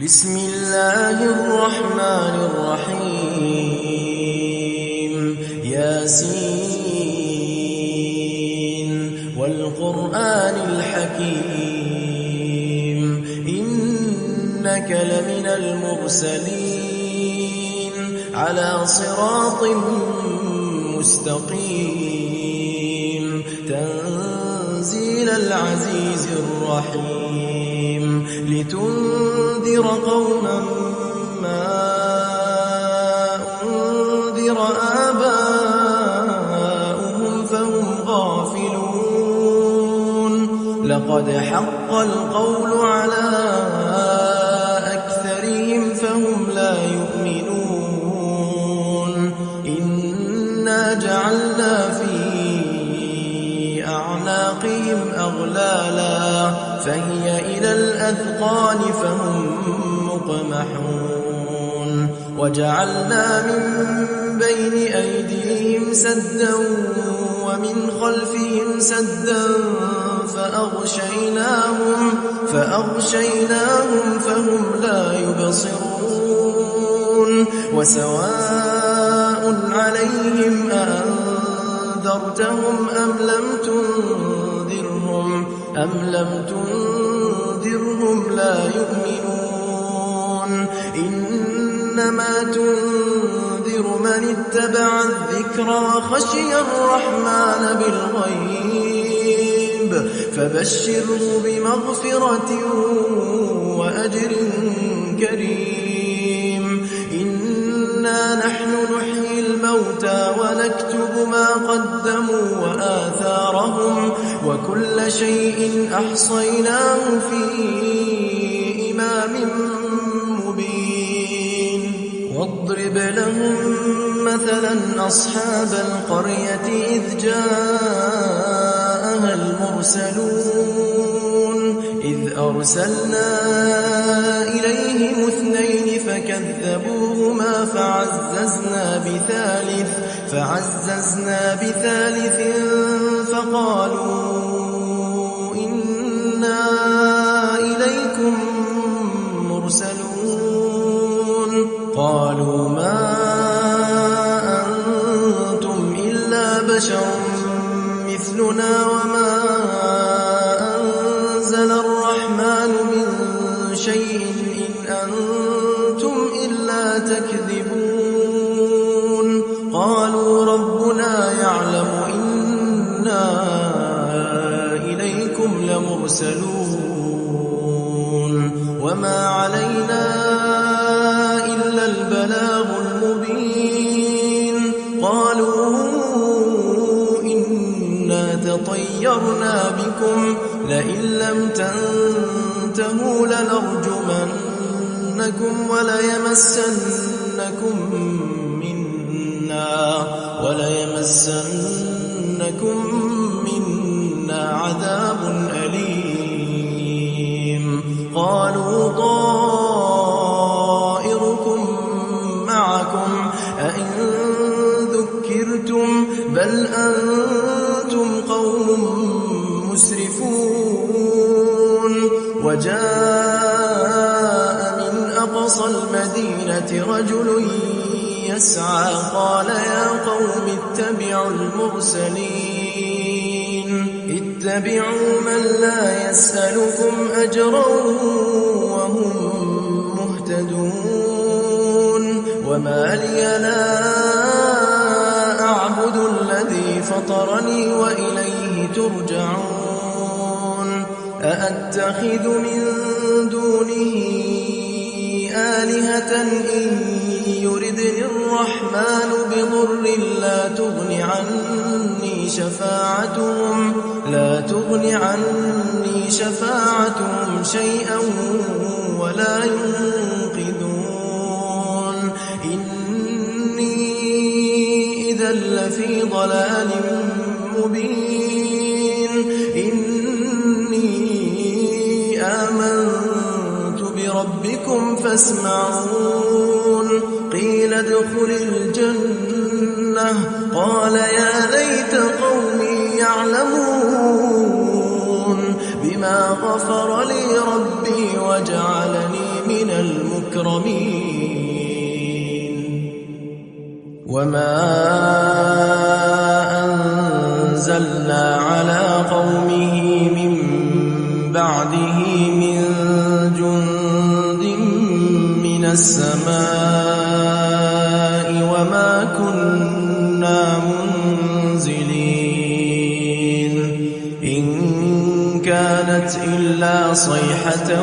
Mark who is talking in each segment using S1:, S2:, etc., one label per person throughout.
S1: بسم الله الرحمن الرحيم ياسين والقرآن الحكيم إنك لمن المرسلين على صراط مستقيم تنزيل العزيز الرحيم لتنذر قوما ما أنذر آباؤهم فهم غافلون لقد حق القول على أكثرهم فهم لا يؤمنون إنا جعلنا في أعناقهم أغلالا فهي إلى الأذقان فهم مقمحون وجعلنا من بين أيديهم سدا ومن خلفهم سدا فأغشيناهم فهم لا يبصرون وسواء عليهم أأنذرتهم أم لم تنذرهم لا يؤمنون إنما تنذر من اتبع الذكر وخشي الرحمن بالغيب فبشره بمغفرة وأجر كريم إنا نحن نحيي الموتى ونكتب ما قدموا وآثارهم وكل شيء أحصيناه في إمام مبين واضرب لهم مثلا أصحاب القرية إذ جاءها المرسلون إذ أرسلنا إليهم 2 فكذبوهما فعززنا بثالث فقالوا إنا إليكم مرسلون قالوا ما أنتم إلا بشر مثلنا وما أنزل الرحمن من شيء إن أنتم إلا تكذبون قالوا ربنا يعلم إنا إليكم لمرسلون وما علينا إلا البلاغ المبين قالوا إنا تطيرنا بكم لئن لم تنتهوا لنرجمنكم وليمسنكم منا عذاب أليم قالوا طائركم معكم أئن ذكرتم بل أنتم قوم مسرفون وجاء من أقصى المدينة رجل يسعى قال يا قوم اتبعوا من لا يسألكم أجرا وهم مهتدون وما لي لا أعبد الذي فطرني وإليه ترجعون أأتخذ من دونه آلهة إن يردني الرحمن بضر لا تغن عني شفاعتهم شيئا ولا ينقذون إني إذا لفي ضلال مبين إني آمنت بربكم فاسمعون قيل ادخل الجنة قال يا ليت قومي يعلمون بما غفر لي ربي وجعلني من المكرمين وما أنزلنا على قومه من بعده من جند من السماء وما كنا منزلين إن كانت إلا صيحة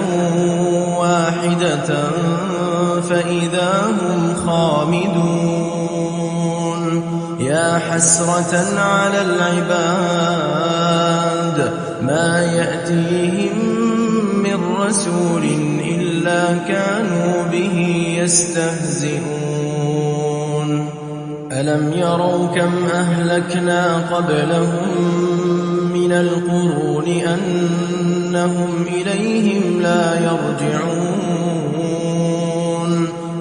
S1: واحدة فإذا هم خامدون يا حسرة على العباد ما يأتيهم من رسول إلا كانوا به يستهزئون ألم يروا كم أهلكنا قبلهم من القرون أنهم إليهم لا يرجعون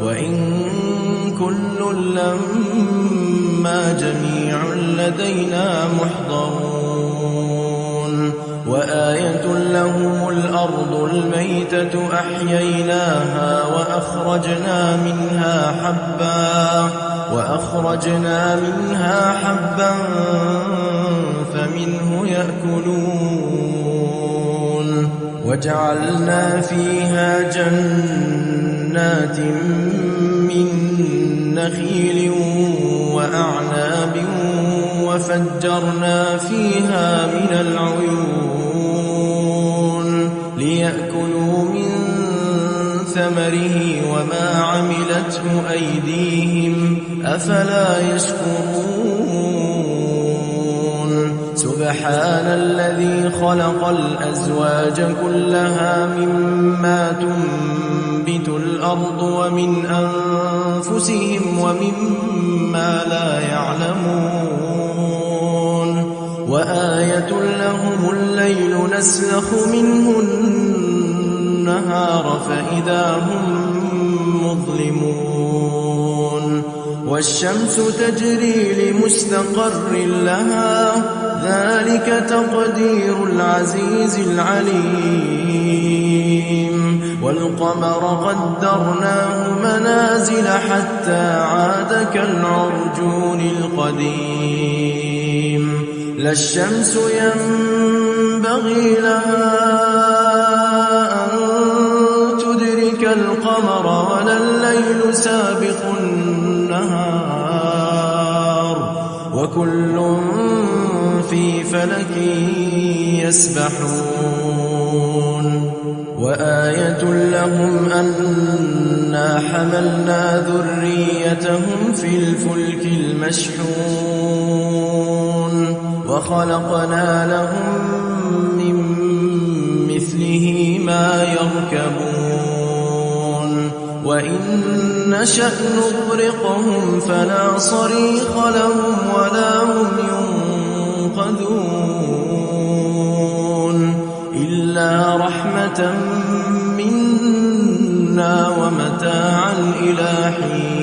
S1: وإن كل لما جميع لدينا محضرون وآية لهم الأرض الميتة أحييناها وأخرجنا منها حبا فمنه يأكلون وجعلنا فيها جنات من نخيل وأعناب وفجرنا فيها من العيون ليأكلوا من ثمره وما عملته أيديهم أفلا يشكرون سبحان الذي خلق الأزواج كلها مما تنبت الأرض ومن أنفسهم ومما لا يعلمون وآية لهم الليل نسلخ منه النهار فإذا هم مظلمون والشمس تجري لمستقر لها ذلك تقدير العزيز العليم والقمر قدرناه منازل حتى عاد كالعرجون القديم لا الشمس ينبغي لها أن تدرك القمر ولا الليل سابق النهار وكل في فلك يسبحون وآية لهم أنا حملنا ذريتهم في الفلك المشحون وخلقنا لهم من مثله ما يركبون وإن نشأ نغرقهم فلا صريخ لهم ولا هم ينقذون إلا رحمة منا ومتاعا إلى حين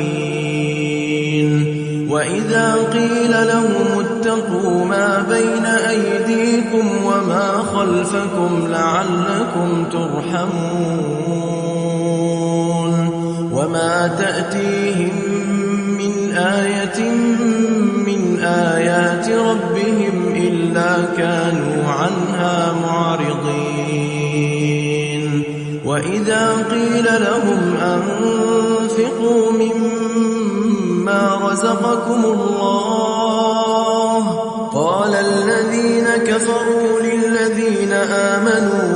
S1: وإذا قيل لهم اتقوا ما بين أيديكم وما خلفكم لعلكم ترحمون وما تأتيهم من آية من آيات ربهم إلا كانوا عنها معرضين وإذا قيل لهم أنفقوا مما رزقكم الله قال الذين كفروا للذين آمنوا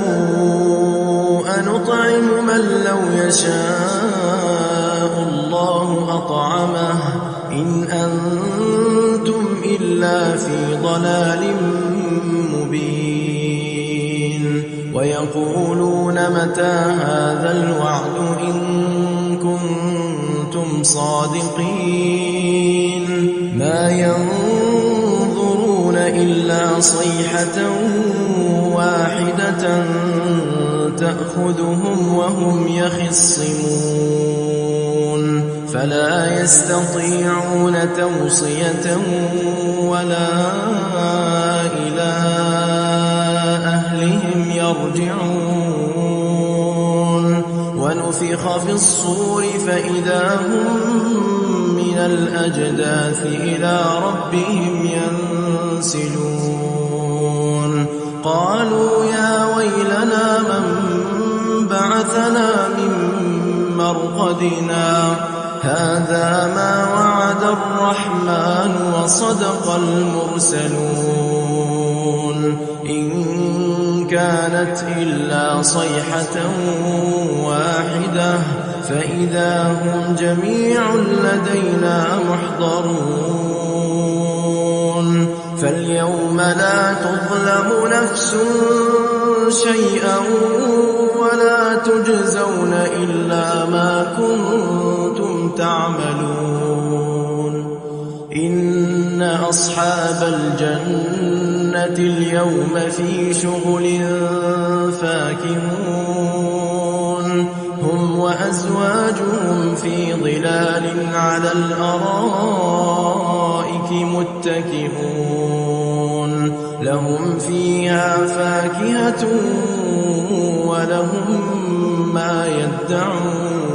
S1: أنطعم من لو يشاء الله أطعمه إن أنتم إلا في ضلال مبين ويقولون متى هذا الوعد إن كنتم صادقين ما ينظرون إلا صيحة واحدة تأخذهم وهم يخصمون فلا يستطيعون توصية ولا إلى أهلهم يرجعون ونفخ في الصور فإذا هم من الأجداث إلى ربهم ينسلون قالوا يا ويلنا من بعثنا من مرقدنا هذا ما وعد الرحمن وصدق المرسلون إن كانت إلا صيحة واحدة فإذا هم جميع لدينا محضرون فاليوم لا تظلم نفس شيئا ولا تجزون إلا ما كنتم تعملون إن أصحاب الجنة اليوم في شغل فاكهون هم وأزواجهم في ظلال على الأرائك متكئون لهم فيها فاكهة ولهم ما يدعون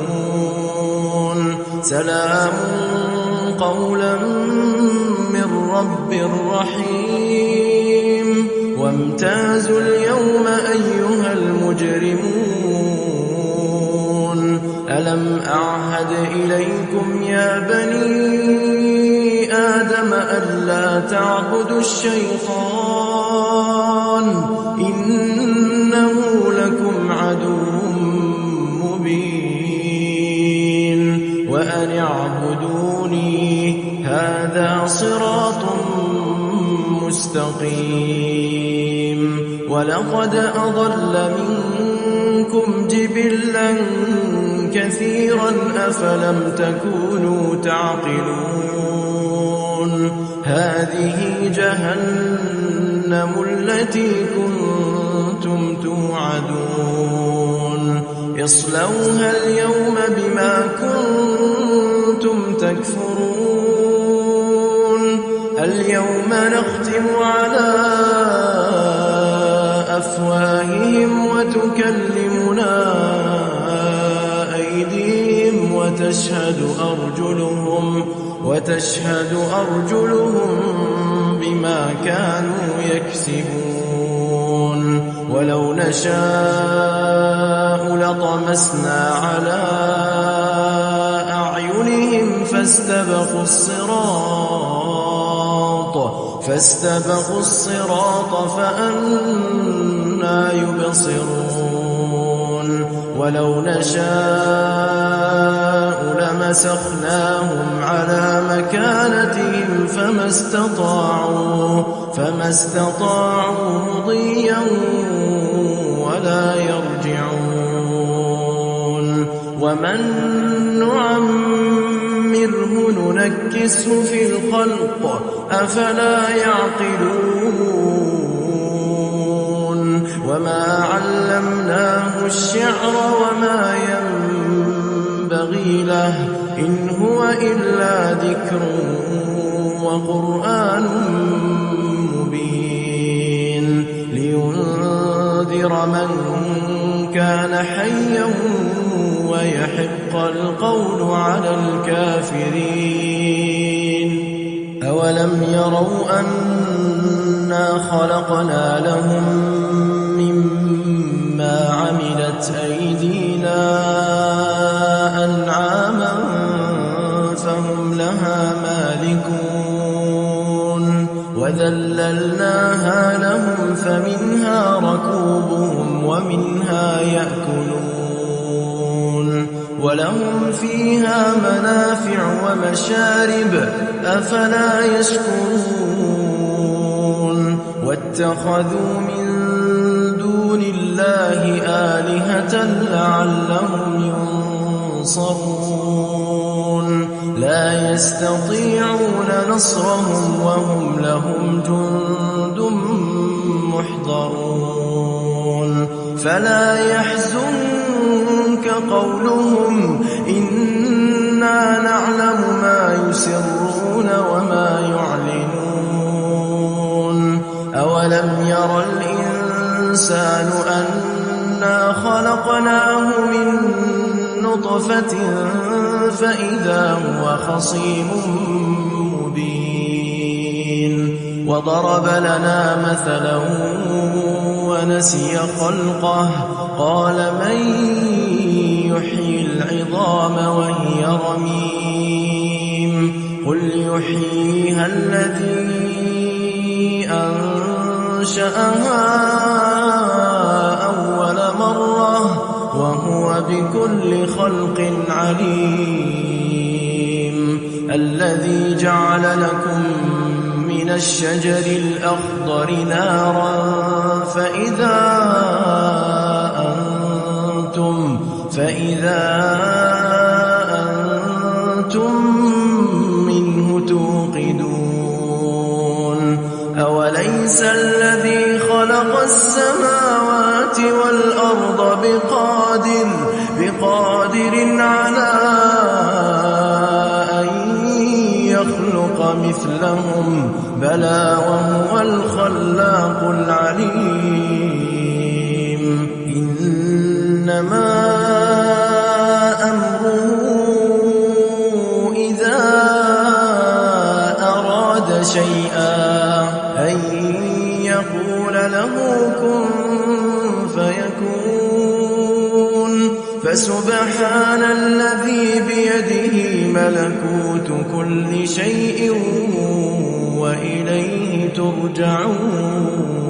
S1: سلام قولا من رب رحيم وامتازوا اليوم أيها المجرمون ألم أعهد إليكم يا بني آدم ألا تعبدوا الشيطان إنه لكم عدو مبين وأن اعبدوني هذا صراط مستقيم ولقد أضل منكم جبلا كثيرا أفلم تكونوا تعقلون هذه جهنم التي كنتم توعدون اصلوها اليوم بما كنتم تكفرون اليوم نختم على أفواههم وتكلمنا أيديهم وتشهد أرجلهم بما كانوا يكسبون ولو نشاء لطمسنا على أعينهم فاستبقوا الصراط فأنى يبصرون ولو نشاء لمسخناهم على مكانتهم فما استطاعوا مضيا ولا يرجعون ومن نعمره ننكسه في الخلق أفلا يعقلون وما علمناه الشعر وما ينبغي له إن هو إلا ذكر وقرآن مبين لينذر من كان حيا ويحق القول على الكافرين أولم يروا أنا خلقنا لهم مما عملت أيدينا أنعاما فهم لها مالكون وذللناها لهم فمنها ركوبهم ومنها يأكلون ولهم فيها منافع ومشارب أفلا يشكرون واتخذوا من دون الله آلهة لعلهم ينصرون لا يستطيعون نصرهم وهم لهم جند محضرون فلا يحزنك قولهم إنا نعلم ما يسرون وما يعلنون أولم ير الإنسان أنا خلقناه من نطفة فإذا هو خصيم مبين وضرب لنا مثلا ونسي خلقه قال من يحيي العظام وهي رميم قل يحييها الذي أنشأها أول مرة وهو بكل خلق عليم الذي جعل لكم من الشجر الأخضر نارا فإذا أنتم منه توقدون أوليس الذي خلق السماوات والأرض بقادر على أن يخلق مثلهم بلى وهو الخلاق العليم إنما أمره إذا أراد شيئا أن يقول له كن فيكون فسبحان الذي بيده ملكوت كل شيء وإليه ترجعون